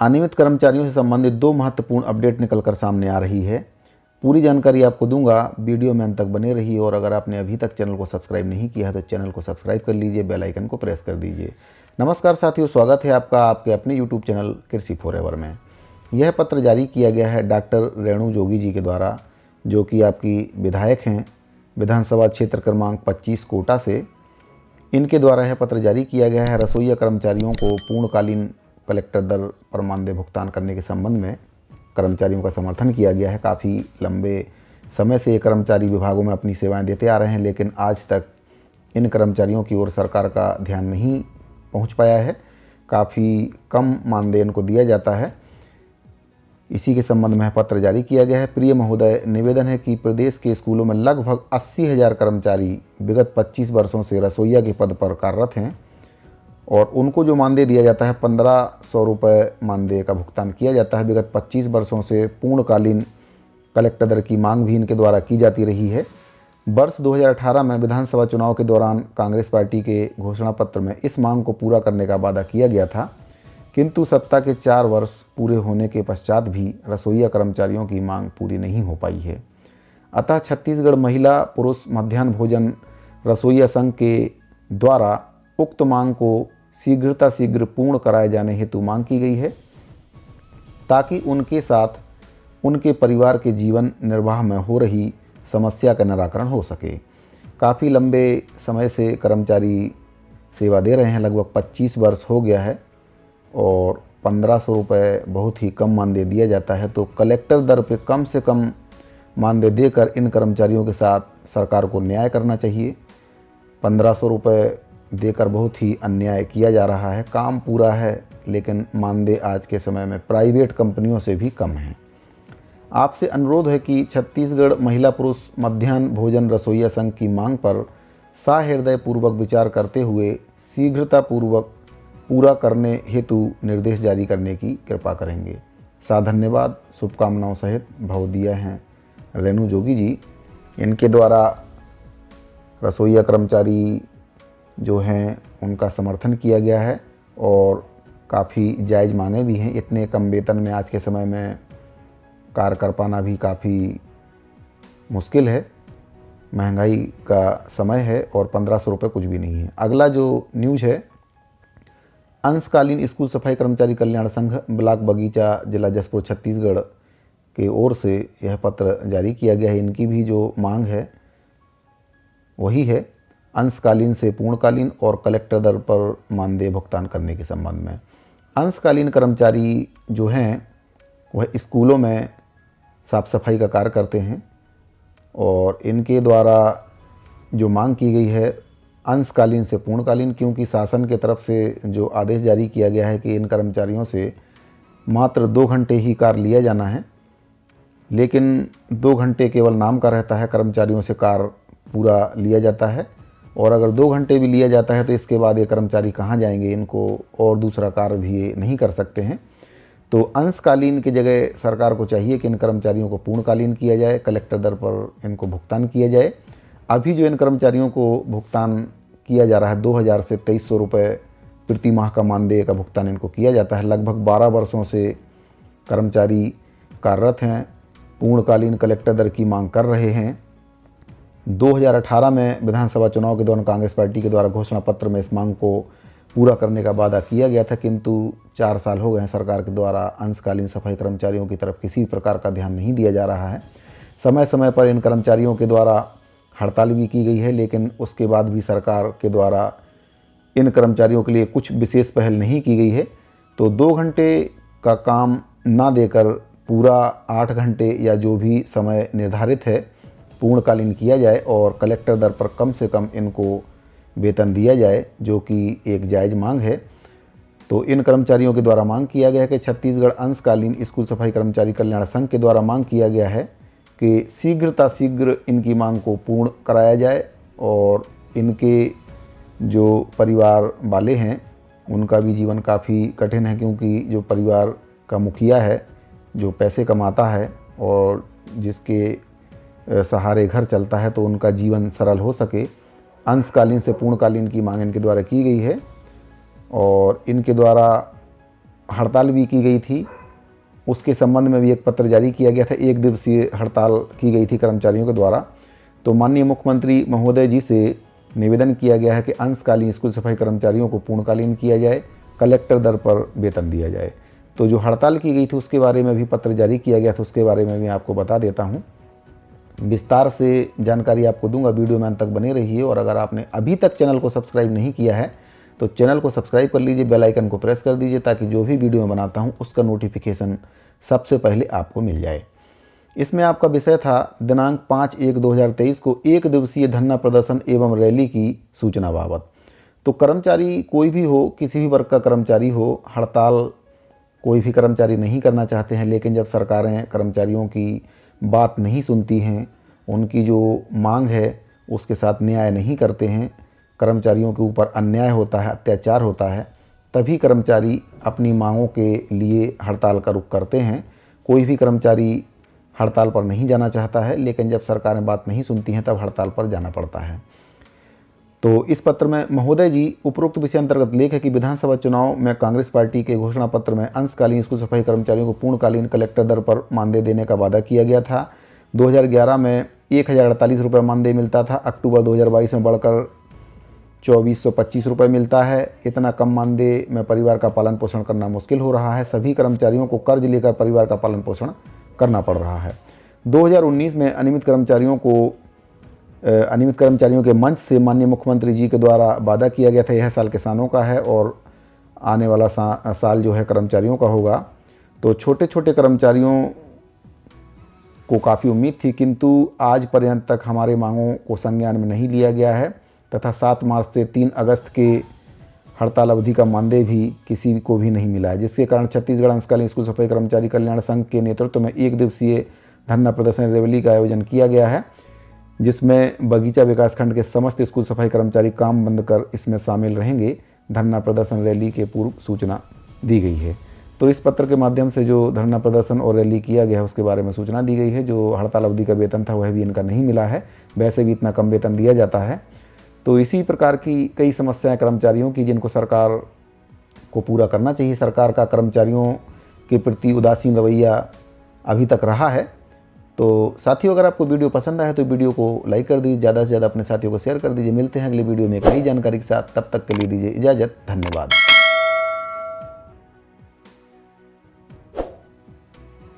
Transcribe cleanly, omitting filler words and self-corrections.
अनियमित कर्मचारियों से संबंधित 2 महत्वपूर्ण अपडेट निकलकर सामने आ रही है। पूरी जानकारी आपको दूंगा, वीडियो में अंत तक बने रहिए। और अगर आपने अभी तक चैनल को सब्सक्राइब नहीं किया है तो चैनल को सब्सक्राइब कर लीजिए, बेल आइकन को प्रेस कर दीजिए। नमस्कार साथियों, स्वागत है आपका आपके अपने यूट्यूब चैनल कृषि फॉरएवर में। यह पत्र जारी किया गया है डॉक्टर रेणु जोगी जी के द्वारा, जो कि आपकी विधायक हैं विधानसभा क्षेत्र क्रमांक 25 कोटा से। इनके द्वारा यह पत्र जारी किया गया है। रसोईया कर्मचारियों को पूर्णकालीन कलेक्टर दर पर मानदेय भुगतान करने के संबंध में कर्मचारियों का समर्थन किया गया है। काफ़ी लंबे समय से ये कर्मचारी विभागों में अपनी सेवाएं देते आ रहे हैं, लेकिन आज तक इन कर्मचारियों की ओर सरकार का ध्यान नहीं पहुंच पाया है। काफ़ी कम मानदेय इनको दिया जाता है। इसी के संबंध में पत्र जारी किया गया है। प्रिय महोदय, निवेदन है कि प्रदेश के स्कूलों में लगभग 80,000 कर्मचारी विगत 25 वर्षों से रसोईया के पद पर कार्यरत हैं और उनको जो मानदेय दिया जाता है 1500 रुपये मानदेय का भुगतान किया जाता है। विगत 25 वर्षों से पूर्णकालीन कलेक्टर दर की मांग भी इनके द्वारा की जाती रही है। वर्ष 2018 में विधानसभा चुनाव के दौरान कांग्रेस पार्टी के घोषणा पत्र में इस मांग को पूरा करने का वादा किया गया था, किंतु सत्ता के 4 वर्ष पूरे होने के पश्चात भी रसोईया कर्मचारियों की मांग पूरी नहीं हो पाई है। अतः छत्तीसगढ़ महिला पुरुष मध्याह्न भोजन रसोईया संघ के द्वारा उक्त मांग को शीघ्र पूर्ण कराए जाने हेतु मांग की गई है, ताकि उनके साथ उनके परिवार के जीवन निर्वाह में हो रही समस्या का निराकरण हो सके। काफ़ी लंबे समय से कर्मचारी सेवा दे रहे हैं, लगभग 25 वर्ष हो गया है और 1500 रुपये बहुत ही कम मानदेय दिया जाता है। तो कलेक्टर दर पे कम से कम मानदेय देकर इन कर्मचारियों के साथ सरकार को न्याय करना चाहिए। 1500 रुपये देकर बहुत ही अन्याय किया जा रहा है। काम पूरा है लेकिन मानदेय आज के समय में प्राइवेट कंपनियों से भी कम है। आपसे अनुरोध है कि छत्तीसगढ़ महिला पुरुष मध्याह्न भोजन रसोईया संघ की मांग पर सहृदयपूर्वक विचार करते हुए शीघ्रतापूर्वक पूरा करने हेतु निर्देश जारी करने की कृपा करेंगे। धन्यवाद। शुभकामनाओं सहित भाव दिया है रेणु जोगी जी। इनके द्वारा रसोईया कर्मचारी जो हैं उनका समर्थन किया गया है और काफ़ी जायज़ मांगे भी हैं। इतने कम वेतन में आज के समय में कार्य कर पाना भी काफ़ी मुश्किल है। महंगाई का समय है और 1500 रुपये कुछ भी नहीं है। अगला जो न्यूज़ है, अंशकालीन स्कूल सफाई कर्मचारी कल्याण संघ ब्लॉक बगीचा जिला जसपुर छत्तीसगढ़ के ओर से यह पत्र जारी किया गया है। इनकी भी जो मांग है वही है अंशकालीन से पूर्णकालीन और कलेक्टर दर पर मानदेय भुगतान करने के संबंध में। अंशकालीन कर्मचारी जो हैं वह स्कूलों में साफ सफाई का कार्य करते हैं और इनके द्वारा जो मांग की गई है अंशकालीन से पूर्णकालीन, क्योंकि शासन के तरफ से जो आदेश जारी किया गया है कि इन कर्मचारियों से मात्र 2 घंटे ही कार्य लिया जाना है, लेकिन 2 घंटे केवल नाम का रहता है। कर्मचारियों से कार्य पूरा लिया जाता है और अगर 2 घंटे भी लिया जाता है तो इसके बाद ये कर्मचारी कहाँ जाएंगे, इनको और दूसरा कार्य भी ये नहीं कर सकते हैं। तो अंशकालीन की जगह सरकार को चाहिए कि इन कर्मचारियों को पूर्णकालीन किया जाए, कलेक्टर दर पर इनको भुगतान किया जाए। अभी जो इन कर्मचारियों को भुगतान किया जा रहा है 2000 से 2300 रुपये प्रति माह का मानदेय का भुगतान इनको किया जाता है। लगभग 12 वर्षों से कर्मचारी कार्यरत हैं, पूर्णकालीन कलेक्टर दर की मांग कर रहे हैं। 2018 में विधानसभा चुनाव के दौरान कांग्रेस पार्टी के द्वारा घोषणा पत्र में इस मांग को पूरा करने का वादा किया गया था, किंतु 4 साल हो गए हैं सरकार के द्वारा अंशकालीन सफाई कर्मचारियों की तरफ किसी प्रकार का ध्यान नहीं दिया जा रहा है। समय समय पर इन कर्मचारियों के द्वारा हड़ताल भी की गई है, लेकिन उसके बाद भी सरकार के द्वारा इन कर्मचारियों के लिए कुछ विशेष पहल नहीं की गई है। तो 2 घंटे का काम ना देकर पूरा 8 घंटे या जो भी समय निर्धारित है पूर्णकालीन किया जाए और कलेक्टर दर पर कम से कम इनको वेतन दिया जाए, जो कि एक जायज़ मांग है। तो इन कर्मचारियों के द्वारा मांग किया गया है कि छत्तीसगढ़ अंशकालीन स्कूल सफाई कर्मचारी कल्याण संघ के द्वारा मांग किया गया है कि शीघ्र इनकी मांग को पूर्ण कराया जाए और इनके जो परिवार वाले हैं उनका भी जीवन काफ़ी कठिन है, क्योंकि जो परिवार का मुखिया है, जो पैसे कमाता है और जिसके सहारे घर चलता है, तो उनका जीवन सरल हो सके। अंशकालीन से पूर्णकालीन की मांग इनके द्वारा की गई है और इनके द्वारा हड़ताल भी की गई थी, उसके संबंध में भी एक पत्र जारी किया गया था। 1 दिवसीय हड़ताल की गई थी कर्मचारियों के द्वारा। तो माननीय मुख्यमंत्री महोदय जी से निवेदन किया गया है कि अंशकालीन स्कूल सफाई कर्मचारियों को पूर्णकालीन किया जाए, कलेक्टर दर पर वेतन दिया जाए। तो जो हड़ताल की गई थी उसके बारे में भी पत्र जारी किया गया था, उसके बारे में भी आपको बता देता हूँ। विस्तार से जानकारी आपको दूंगा, वीडियो में अंत तक बने रहिए। और अगर आपने अभी तक चैनल को सब्सक्राइब नहीं किया है तो चैनल को सब्सक्राइब कर लीजिए, बेल आइकन को प्रेस कर दीजिए ताकि जो भी वीडियो मैं बनाता हूँ उसका नोटिफिकेशन सबसे पहले आपको मिल जाए। इसमें आपका विषय था दिनांक 5/1/2023 को 1 दिवसीय धरना प्रदर्शन एवं रैली की सूचना बाबत। तो कर्मचारी कोई भी हो, किसी भी वर्ग का कर्मचारी हो, हड़ताल कोई भी कर्मचारी नहीं करना चाहते हैं, लेकिन जब सरकारें कर्मचारियों की बात नहीं सुनती हैं, उनकी जो मांग है उसके साथ न्याय नहीं करते हैं, कर्मचारियों के ऊपर अन्याय होता है, अत्याचार होता है, तभी कर्मचारी अपनी मांगों के लिए हड़ताल का रुख करते हैं। कोई भी कर्मचारी हड़ताल पर नहीं जाना चाहता है, लेकिन जब सरकारें बात नहीं सुनती हैं तब हड़ताल पर जाना पड़ता है। तो इस पत्र में महोदय जी उपरोक्त विषय अंतर्गत लेख है कि विधानसभा चुनाव में कांग्रेस पार्टी के घोषणा पत्र में अंशकालीन स्कूल सफाई कर्मचारियों को पूर्णकालीन कलेक्टर दर पर मानदेय देने का वादा किया गया था। 2011 में 1048 रुपये मानदेय मिलता था, अक्टूबर 2022 में बढ़कर 2425 रुपये मिलता है। इतना कम मानदेय में परिवार का पालन पोषण करना मुश्किल हो रहा है। सभी कर्मचारियों को कर्ज लेकर परिवार का पालन पोषण करना पड़ रहा है। 2019 में अनियमित कर्मचारियों के मंच से माननीय मुख्यमंत्री जी के द्वारा वादा किया गया था, यह साल किसानों का है और आने वाला साल जो है कर्मचारियों का होगा। तो छोटे छोटे कर्मचारियों को काफ़ी उम्मीद थी, किंतु आज पर्यंत तक हमारे मांगों को संज्ञान में नहीं लिया गया है तथा 7 मार्च से 3 अगस्त के हड़ताल अवधि का मानदेय भी किसी को भी नहीं मिला है, जिसके कारण छत्तीसगढ़ अंशकालीन स्कूल सफाई कर्मचारी कल्याण संघ के नेतृत्व में 1 दिवसीय धरना प्रदर्शन रैली का आयोजन किया गया है, जिसमें बगीचा विकासखंड के समस्त स्कूल सफाई कर्मचारी काम बंद कर इसमें शामिल रहेंगे। धरना प्रदर्शन रैली के पूर्व सूचना दी गई है। तो इस पत्र के माध्यम से जो धरना प्रदर्शन और रैली किया गया है उसके बारे में सूचना दी गई है। जो हड़ताल अवधि का वेतन था वह भी इनका नहीं मिला है, वैसे भी इतना कम वेतन दिया जाता है। तो इसी प्रकार की कई समस्याएं कर्मचारियों की, जिनको सरकार को पूरा करना चाहिए। सरकार का कर्मचारियों के प्रति उदासीन रवैया अभी तक रहा है। तो साथियों, अगर आपको वीडियो पसंद आए तो वीडियो को लाइक कर दीजिए, ज़्यादा से ज़्यादा अपने साथियों को शेयर कर दीजिए। मिलते हैं अगली वीडियो में एक नई जानकारी के साथ, तब तक के लिए दीजिए इजाज़त। धन्यवाद।